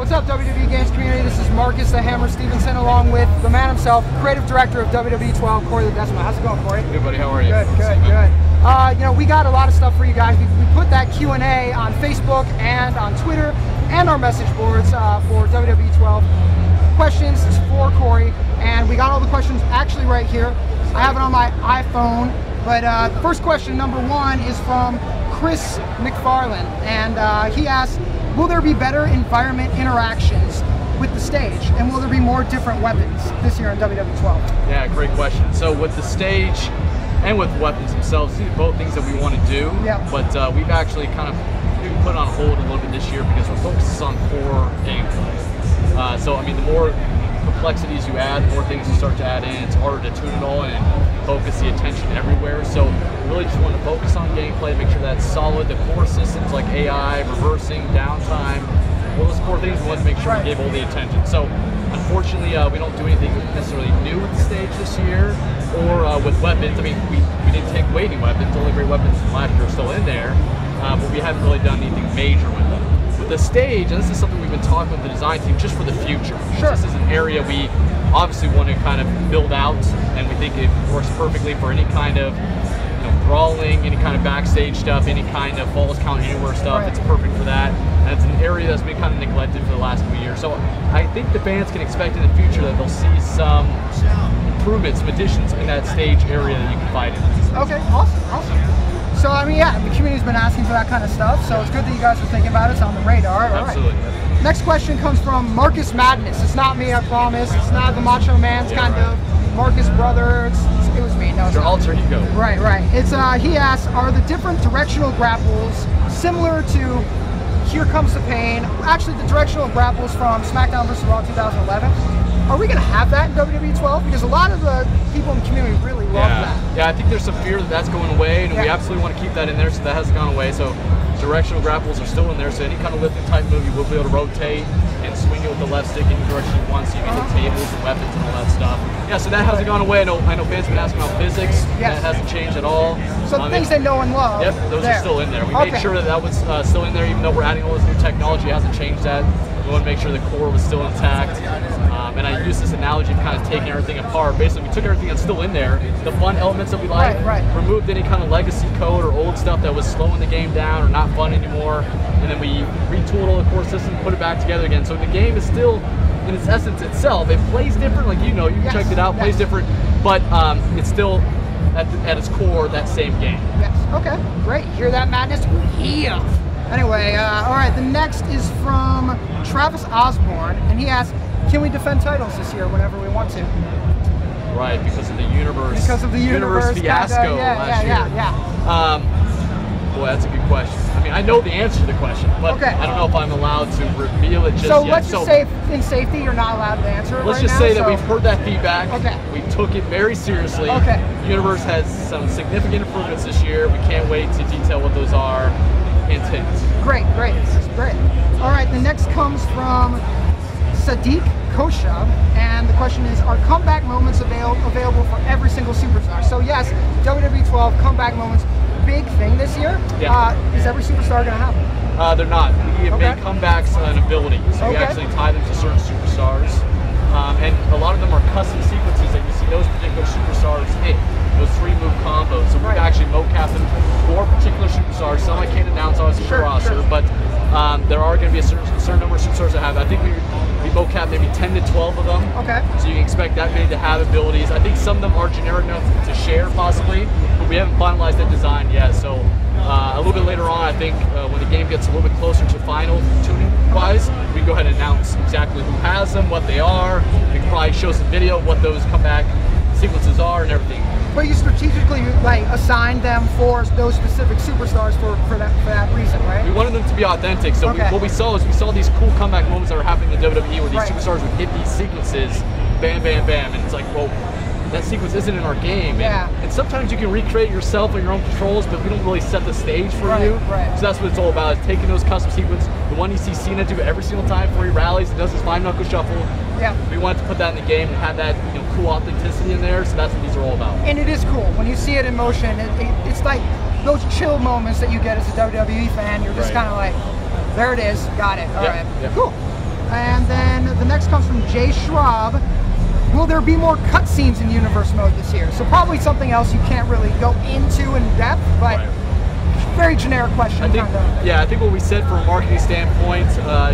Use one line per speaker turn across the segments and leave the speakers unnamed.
What's up, WWE Games community? This is Marcus the Hammer Stevenson, along with the man himself, creative director of WWE 12, Corey the Decimal. How's it going, Corey?
Good, buddy. How are you?
Good, good, good. You know, we got a lot of stuff for you guys. We put that Q&A on Facebook and on Twitter and our message boards for WWE 12. Questions for Corey, and we got all the questions actually right here. I have it on my iPhone, but first question, number one, is from Chris McFarland, and he asks, will there be better environment interactions with the stage, and will there be more different weapons this year in WWE 12?
Yeah, great question. So with the stage and with weapons themselves, these are both things that we want to do, but we've actually kind of put on hold a little bit this year because we're focused on core gameplay. So I mean, the more complexities you add, the more things you start to add in, it's harder to tune it all and focus the attention everywhere. So we really just want to focus on gameplay, make sure that's solid. The core systems like AI, reversing, downtime, all those core things, we want to make sure we gave all the attention. So unfortunately, we don't do anything necessarily new with the stage this year, or with weapons. I mean, we didn't take away any weapons. All the great weapons from last year are still in there, but we haven't really done anything major with them. With the stage, and this is something we've been talking with the design team just for the future.
Sure.
This is an area we obviously want to kind of build out, and we think it works perfectly for any kind of brawling, any kind of backstage stuff, any kind of falls count anywhere stuff. It's perfect for that, and it's an area that's been kind of neglected for the last few years. So I think the fans can expect in the future that they'll see some improvements, some additions in that stage area that you can fight in.
Okay, awesome, awesome. So I mean, yeah, the community's been asking for that kind of stuff, so it's good that you guys are thinking about it. It's on the radar.
Absolutely.
Right. Next question comes from Marcus Madness. It's not me, I promise. It's not the Macho Man's kind of Marcus brother. It was me. No, it's
your
not.
alter ego.
Right, right. It's he asks, are the different directional grapples similar to Here Comes the Pain? Actually, the directional grapples from SmackDown vs. Raw 2011. Are we going to have that in WWE 12? Because a lot of the people in the community really love that.
Yeah, I think there's some fear that that's going away, and we absolutely want to keep that in there, so that hasn't gone away. So directional grapples are still in there, so any kind of lifting type move, you will be able to rotate and swing it with the left stick any direction you want, so you can hit tables and weapons and all that stuff. Yeah, so that hasn't gone away. I know fans have been asking about physics. That hasn't changed at all.
So the things they know and love.
Yep, those are still in there. We made sure that was still in there, even though we're adding all this new technology. It hasn't changed that. We want to make sure the core was still intact. And I use this analogy of kind of taking everything apart. Basically, we took everything that's still in there, the fun elements that we like, removed any kind of legacy code or old stuff that was slowing the game down or not fun anymore, and then we retooled all the core systems, put it back together again. So the game is still, in its essence itself, it plays different, like you checked it out, plays different, but it's still, at its core, that same game.
Yes, okay, great. Hear that, Madness? Yeah. Anyway, all right, the next is from Travis Osborne, and he asks, can we defend titles this year whenever we want to?
Right, because of the universe.
Because of the universe
fiasco last year. Boy, that's a good question. I mean, I know the answer to the question, but I don't know if I'm allowed to reveal it just yet.
So let's just say, in safety, you're not allowed to answer it.
Let's just say that we've heard that feedback. We took it very seriously. The universe has some significant improvements this year. We can't wait to detail what those are.
Great, great, great. All right, the next comes from Sadiq Kosha, and the question is, are comeback moments available for every single superstar? So yes, WWE 12 comeback moments, big thing this year. Is every superstar going to happen?
They're not. We have made comebacks an ability, so we actually tie them to certain superstars, and a lot of them are custom sequences that you see those particular superstars hit. Those 3-move combos. So we've actually mocapped them for particular superstars. Some I can't announce on the roster, but there are going to be a certain number of superstars that have. I think we mocapped maybe 10 to 12 of them. So you can expect that many to have abilities. I think some of them are generic enough to share possibly, but we haven't finalized that design yet. So a little bit later on, I think when the game gets a little bit closer to final tuning-wise, we can go ahead and announce exactly who has them, what they are. We can probably show some video of what those comeback sequences are and everything.
But you strategically assigned them for those specific superstars for that reason, right?
We wanted them to be authentic. So what we saw is we saw these cool comeback moments that were happening in WWE where these superstars would hit these sequences, bam, bam, bam, and it's like, well, that sequence isn't in our game. And sometimes you can recreate yourself on your own controls, but we don't really set the stage for you. So that's what it's all about, is taking those custom sequences. The one you see Cena do every single time before he rallies and does his 5-knuckle shuffle. We wanted to put that in the game and have that cool authenticity in there, so that's what these are all about.
And it is cool. When you see it in motion, it's like those chill moments that you get as a WWE fan. You're just kind of like, there it is, got it, all right. Cool. And then the next comes from Jay Schraub. Will there be more cutscenes in Universe mode this year? So probably something else you can't really go into in depth, but very generic question.
I think what we said from a marketing standpoint,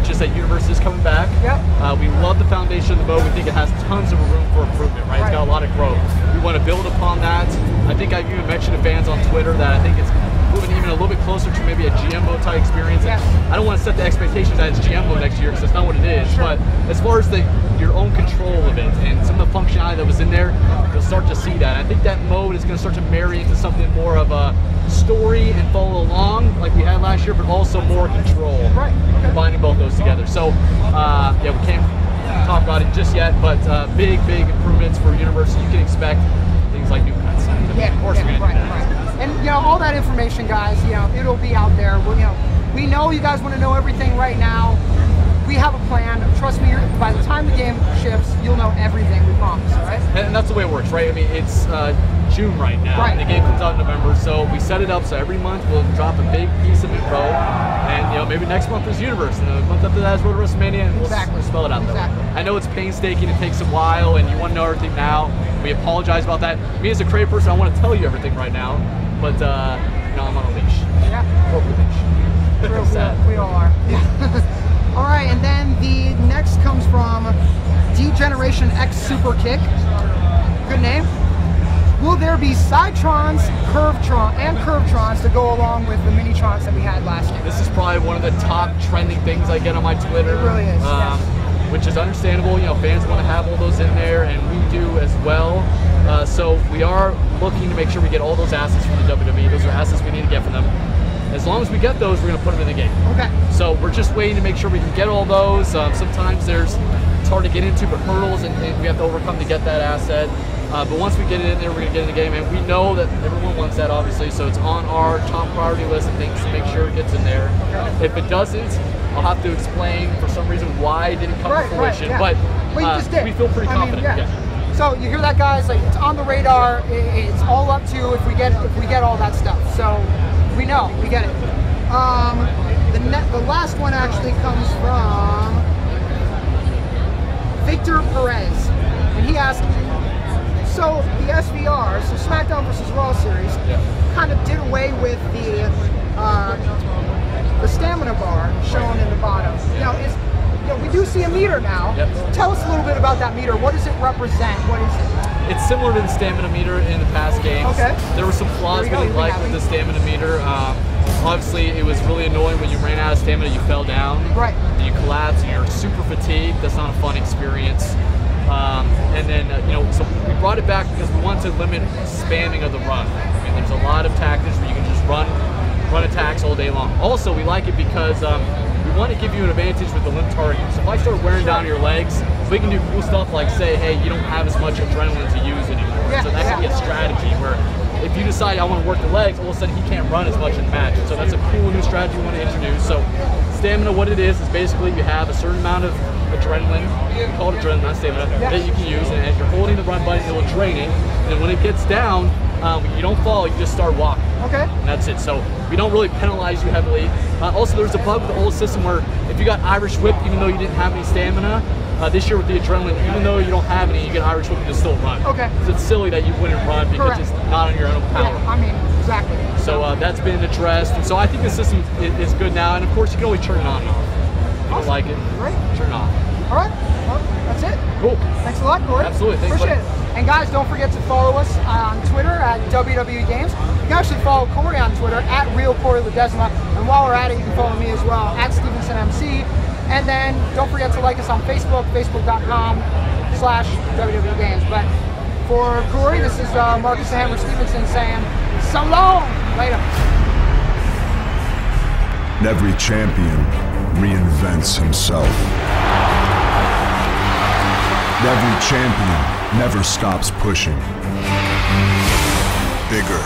just that Universe is coming back.
Yep.
We love the foundation of the mode. We think it has tons of room for improvement, right? It's got a lot of growth. We want to build upon that. I think I've even mentioned to fans on Twitter that I think it's moving even a little bit closer to maybe a GM mode type experience. And I don't want to set the expectations that it's GM mode next year because that's not what it is. But as far as your own control of it and some of the functionality that was in there, you'll start to see that. I think that mode is going to start to marry into something more of a story and follow along like we had last year, but also more control. Combining both those together. So yeah, we can't talk about it just yet, but big improvements for Universe. You can expect things like new cutscenes. Of course we're going to do that.
And you know, all that information, guys, you know, it'll be out there. We know you guys want to know everything right now. We have a plan. Trust me, by the time the game ships, you'll know everything, we promise, right?
And that's the way it works, right? I mean, it's June right now, and the game comes out in November, so we set it up so every month we'll drop a big piece of info, and you know, maybe next month is Universe, and the month after that is Road to WrestleMania, and we'll spell it out there. I know it's painstaking, it takes a while, and you want to know everything now. We apologize about that. Me as a creative person, I want to tell you everything right now, but you know, I'm on a leash.
We all are. All right, and then the next comes from D-Generation X Super Kick. Good name. Will there be Cytrons, Curvetrons to go along with the Minitrons that we had last year?
This is probably one of the top trending things I get on my Twitter.
It really is,
which is understandable. You know, fans want to have all those in there, and we do as well. So we are looking to make sure we get all those assets from the WWE. Those are assets we need to get from them. As long as we get those, we're going to put them in the game.
Okay.
So we're just waiting to make sure we can get all those. Sometimes it's hard to get into, but hurdles and we have to overcome to get that asset. But once we get it in there, we're going to get in the game. And we know that everyone wants that, obviously, so it's on our top priority list of things to make sure it gets in there. If it doesn't, I'll have to explain for some reason why it didn't come to fruition. But
you just did.
We feel pretty confident.
So you hear that, guys? Like, it's on the radar. It's all up to if we get all that stuff. So we know, we get it. The last one actually comes from Victor Perez, and he asked, so the SVR, so SmackDown vs. Raw series, kind of did away with the stamina bar shown in the bottom. Now, we do see a meter now. Tell us a little bit about that meter. What does it represent? What is it?
It's similar to the stamina meter in the past games. There were some flaws we didn't like with the stamina meter. Obviously, it was really annoying when you ran out of stamina, you fell down. And you collapsed and you're super fatigued. That's not a fun experience. And then, so we brought it back because we want to limit spamming of the run. I mean, there's a lot of tactics where you can just run attacks all day long. Also, we like it because we want to give you an advantage with the limb target. So if I start wearing down your legs, we can do cool stuff like say, hey, you don't have as much adrenaline to use anymore. So that can be a strategy where if you decide I want to work the legs, all of a sudden he can't run as much in the match. So that's a cool new strategy we want to introduce. So stamina, what it is basically you have a certain amount of adrenaline, we call it adrenaline, not stamina, that you can use, and if you're holding the run button, it will drain it, and then when it gets down, you don't fall, you just start walking. And that's it. So we don't really penalize you heavily. Also, there's a bug with the old system where if you got Irish whip, even though you didn't have any stamina, this year with the adrenaline, even though you don't have any, you get Irish whip, you can still run. So it's silly that you wouldn't run because it's not on your own power.
I mean, exactly.
So that's been addressed, and so I think the system is good now, and of course you can always turn it on and off. If you don't like it, turn it off.
All right, well, that's it.
Cool.
Thanks a lot, Corey.
Absolutely, thanks.
Appreciate it. And guys, don't forget to follow us on Twitter at WWE Games. You can actually follow Corey on Twitter at RealCoreyLedesma. And while we're at it, you can follow me as well at StevensonMC. And then don't forget to like us on Facebook, facebook.com/WWE Games. But for Corey, this is Marcus the Hammer Stevenson saying so long. Later.
Every champion reinvents himself. Every champion never stops pushing. Bigger.